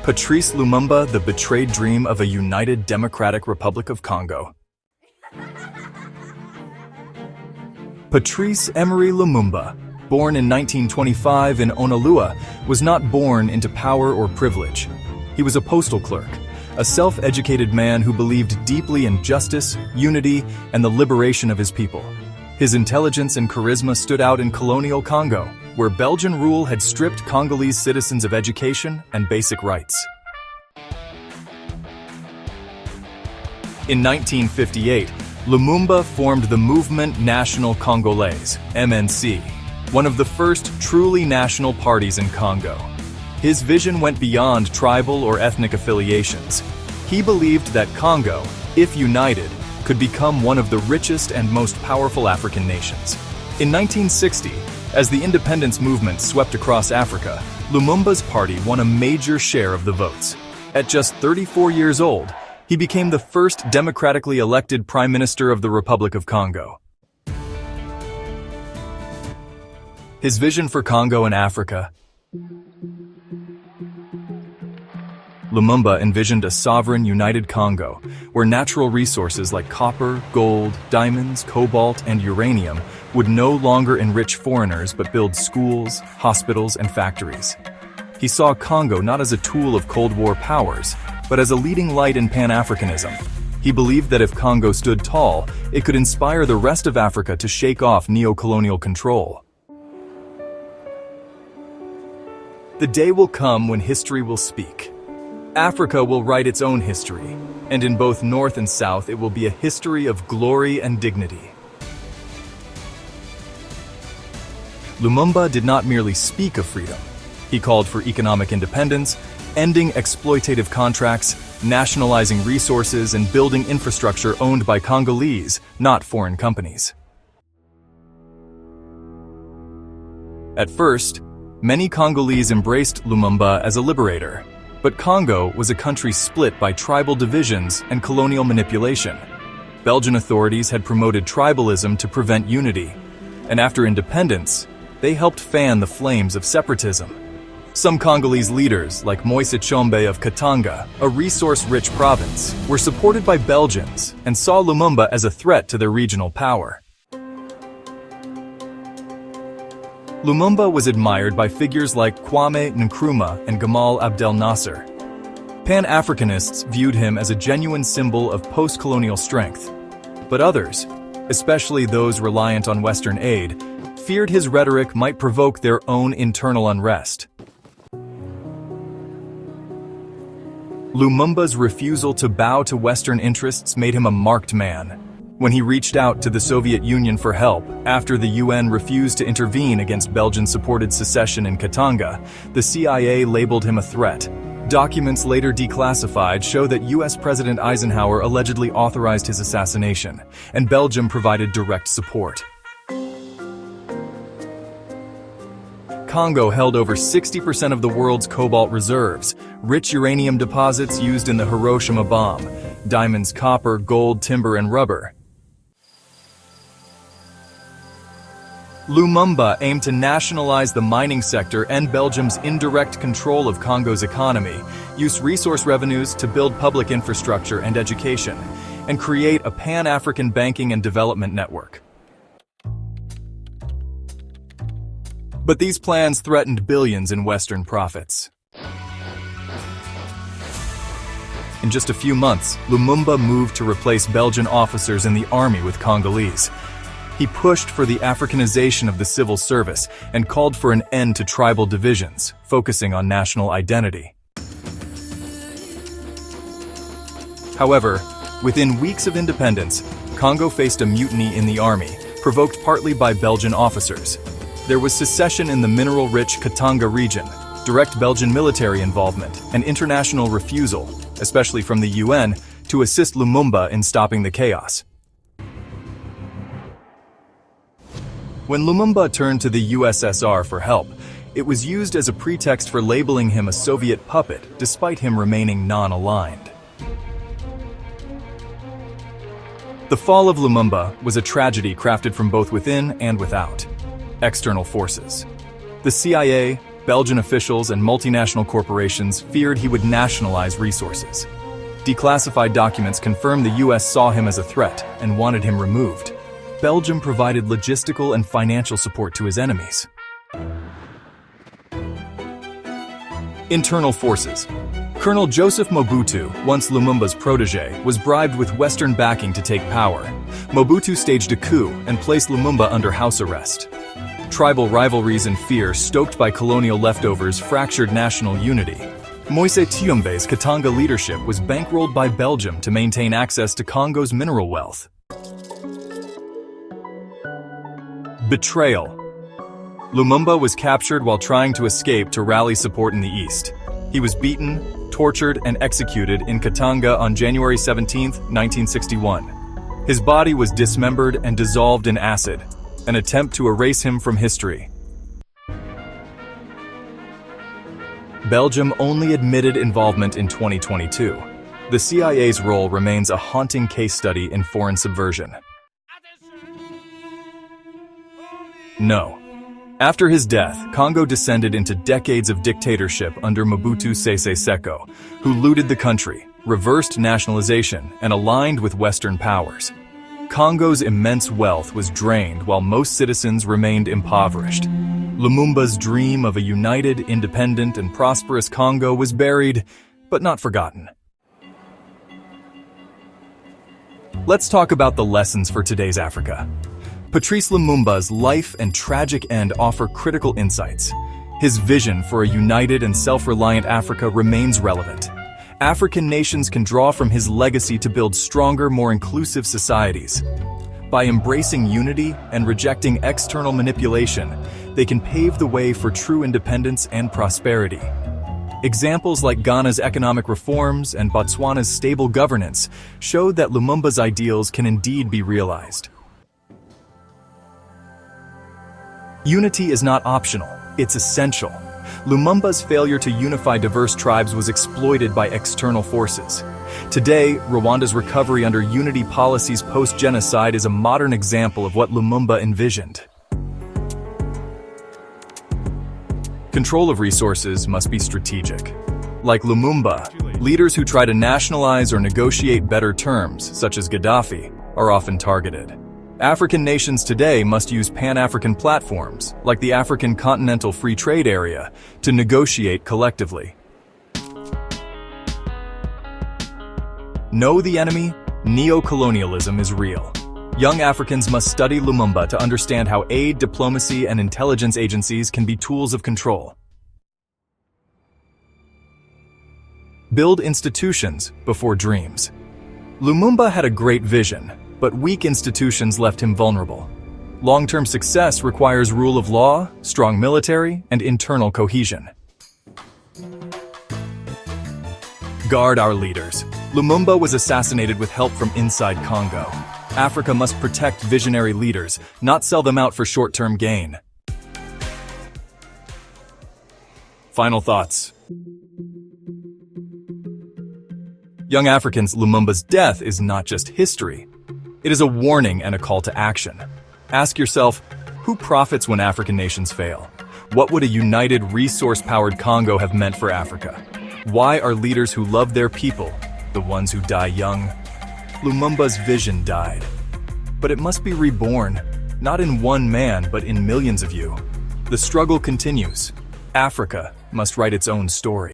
Patrice Lumumba, the betrayed dream of a united Democratic Republic of Congo. Patrice Emery Lumumba, born in 1925 in Honolulu, was not born into power or privilege. He was a postal clerk, a self-educated man who believed deeply in justice, unity, and the liberation of his people. His intelligence and charisma stood out in Colonial Congo, where Belgian rule had stripped Congolese citizens of education and basic rights. In 1958, Lumumba formed the Mouvement National Congolais, MNC, one of the first truly national parties in Congo. His vision went beyond tribal or ethnic affiliations. He believed that Congo, if united, could become one of the richest and most powerful African nations. In 1960, as the independence movement swept across Africa, Lumumba's party won a major share of the votes. At just 34 years old, he became the first democratically elected Prime Minister of the Republic of Congo. His vision for Congo and Africa. Lumumba envisioned a sovereign, united Congo, where natural resources like copper, gold, diamonds, cobalt, and uranium would no longer enrich foreigners but build schools, hospitals, and factories. He saw Congo not as a tool of Cold War powers, but as a leading light in Pan-Africanism. He believed that if Congo stood tall, it could inspire the rest of Africa to shake off neocolonial control. The day will come when history will speak. Africa will write its own history, and in both North and South it will be a history of glory and dignity. Lumumba did not merely speak of freedom. He called for economic independence, ending exploitative contracts, nationalizing resources, and building infrastructure owned by Congolese, not foreign companies. At first, many Congolese embraced Lumumba as a liberator. But Congo was a country split by tribal divisions and colonial manipulation. Belgian authorities had promoted tribalism to prevent unity, and after independence, they helped fan the flames of separatism. Some Congolese leaders, like Moise Tshombe of Katanga, a resource-rich province, were supported by Belgians and saw Lumumba as a threat to their regional power. Lumumba was admired by figures like Kwame Nkrumah and Gamal Abdel Nasser. Pan-Africanists viewed him as a genuine symbol of post-colonial strength. But others, especially those reliant on Western aid, feared his rhetoric might provoke their own internal unrest. Lumumba's refusal to bow to Western interests made him a marked man. When he reached out to the Soviet Union for help after the UN refused to intervene against Belgian-supported secession in Katanga, the CIA labeled him a threat. Documents later declassified show that US President Eisenhower allegedly authorized his assassination, and Belgium provided direct support. Congo held over 60% of the world's cobalt reserves, rich uranium deposits used in the Hiroshima bomb, diamonds, copper, gold, timber, and rubber. Lumumba aimed to nationalize the mining sector and Belgium's indirect control of Congo's economy, use resource revenues to build public infrastructure and education, and create a Pan-African banking and development network. But these plans threatened billions in Western profits. In just a few months, Lumumba moved to replace Belgian officers in the army with Congolese. He pushed for the Africanization of the civil service and called for an end to tribal divisions, focusing on national identity. However, within weeks of independence, Congo faced a mutiny in the army, provoked partly by Belgian officers. There was secession in the mineral-rich Katanga region, direct Belgian military involvement, and international refusal, especially from the UN, to assist Lumumba in stopping the chaos. When Lumumba turned to the USSR for help, it was used as a pretext for labeling him a Soviet puppet, despite him remaining non-aligned. The fall of Lumumba was a tragedy crafted from both within and without. External forces. The CIA, Belgian officials and multinational corporations feared he would nationalize resources. Declassified documents confirmed the US saw him as a threat and wanted him removed. Belgium provided logistical and financial support to his enemies. Internal forces. Colonel Joseph Mobutu, once Lumumba's protege, was bribed with Western backing to take power. Mobutu staged a coup and placed Lumumba under house arrest. Tribal rivalries and fear stoked by colonial leftovers fractured national unity. Moise Tiombe's Katanga leadership was bankrolled by Belgium to maintain access to Congo's mineral wealth. Betrayal. Lumumba was captured while trying to escape to rally support in the east. He was beaten, tortured, and executed in Katanga on January 17, 1961. His body was dismembered and dissolved in acid, an attempt to erase him from history. Belgium only admitted involvement in 2022. The CIA's role remains a haunting case study in foreign subversion. No. After his death, Congo descended into decades of dictatorship under Mobutu Sese Seko, who looted the country, reversed nationalization, and aligned with Western powers. Congo's immense wealth was drained while most citizens remained impoverished. Lumumba's dream of a united, independent, and prosperous Congo was buried, but not forgotten. Let's talk about the lessons for today's Africa. Patrice Lumumba's life and tragic end offer critical insights. His vision for a united and self-reliant Africa remains relevant. African nations can draw from his legacy to build stronger, more inclusive societies. By embracing unity and rejecting external manipulation, they can pave the way for true independence and prosperity. Examples like Ghana's economic reforms and Botswana's stable governance showed that Lumumba's ideals can indeed be realized. Unity is not optional, it's essential. Lumumba's failure to unify diverse tribes was exploited by external forces. Today, Rwanda's recovery under unity policies post-genocide is a modern example of what Lumumba envisioned. Control of resources must be strategic. Like Lumumba, leaders who try to nationalize or negotiate better terms, such as Gaddafi, are often targeted. African nations today must use Pan-African platforms, like the African Continental Free Trade Area, to negotiate collectively. Know the enemy? Neocolonialism is real. Young Africans must study Lumumba to understand how aid, diplomacy, and intelligence agencies can be tools of control. Build institutions before dreams. Lumumba had a great vision, but weak institutions left him vulnerable. Long-term success requires rule of law, strong military, and internal cohesion. Guard our leaders. Lumumba was assassinated with help from inside Congo. Africa must protect visionary leaders, not sell them out for short-term gain. Final thoughts. Young Africans, Lumumba's death is not just history. It is a warning and a call to action. Ask yourself, who profits when African nations fail? What would a united, resource-powered Congo have meant for Africa? Why are leaders who love their people the ones who die young? Lumumba's vision died. But it must be reborn, not in one man, but in millions of you. The struggle continues. Africa must write its own story.